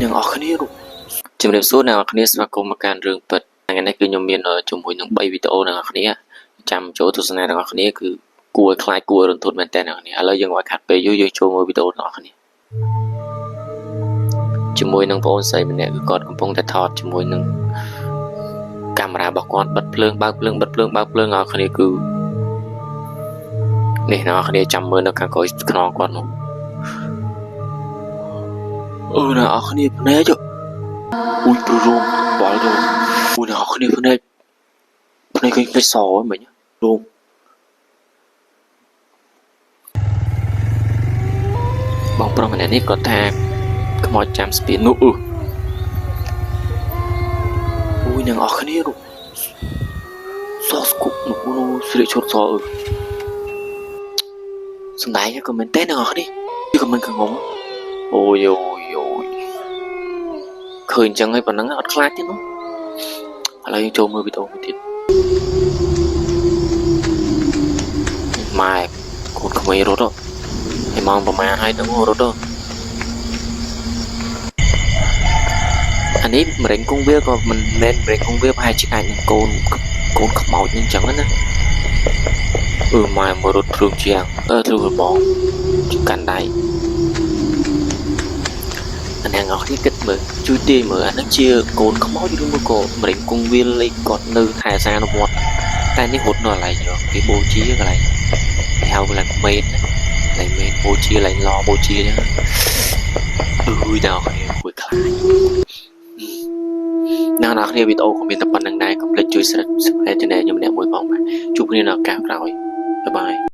ยังออกคันนี้ลูกជំរាបសួរអ្នកនរគ្នាស្វាគមន៍មកកាន់រឿងពិតថ្ងៃនេះគឺខ្ញុំមានជាមួយនឹង3វីដេអូអ្នកនរគ្នាចាំចូលទស្សនាអ្នកនរគ្នាគឺគួរខ្លាចគួររន្ធត់មែនតើអ្នកនរគ្នាឥឡូវយើងឲ្យខាត់ពេលយូរយើងចូលមើលវីដេអូអ្នកនរគ្នាជាមួយនឹងបងអូនស្រីម្នាក់គឺគាត់កំពុងតែថតជាមួយនឹងកាមេរ៉ារបស់គាត់បិទភ្លើងបើកភ្លើងបិទភ្លើងបើកភ្លើងអ្នកនរគ្នាគឺនេះអ្នកនរគ្នាចាំមើលនៅខាងក្រោយខ្នងគាត់នោះអូអ្នកនរគ្នាភ្នែកអូយព្រមបាល់ទៅអូអ្នកនរគ្នាភ្នែកឃើញពេជ្រសហ្នឹងមិញព្រមបងប្រុសម្នាក់នេះគាត់ថាខ្មោចចាំស្ពាននោះអូយអ្នកនរគ្នានោះសស្គុកនោះស្រីឈុតសសំដែងក៏មែនទេអ្នកនរគ្នាគឺក៏មិនក៏ងងអូយឃើញចឹងហើយប៉ុណ្ណឹងអត់ខ្លាចទេនោះឥឡូវយើងចូលមើលវីដេអូមួយទៀតម៉ែកូនក្មេងរត់ហើយម៉ោងប្រហែលហើយនឹងរត់អានេះមរេងគង់វាក៏មិនមែនមរេងគង់វាប្រហែលជាអាចនឹងកូនខ្មោចនឹងចឹងណាម៉ែមករត់ទ្រូងជាងទ្រូងរបស់កាន់ដៃអ្នកនរគ្នាគិតមើលជួយទាយមើលអានឹងជាកូនខ្មោចឬមួយក៏មរេងគង់វាលលេខគាត់នៅថែសារនៅវត្តតែនេះរត់នៅកន្លែងគេបូជាកន្លែងគេហៅកន្លែងមេតកន្លែងមេតបូជាកន្លែងឡបូជាហ្នឹងអ្នកនរគ្នាគួរខ្លាចអ្នកនរគ្នាវីដេអូក៏មានតែប៉ុណ្្នឹងដែរកុំភ្លេចជួយ Subscribe ជើងខ្ញុំម្នាក់មួយផងបាទជួបគ្នានៅឱកាសក្រោយបាយបាយ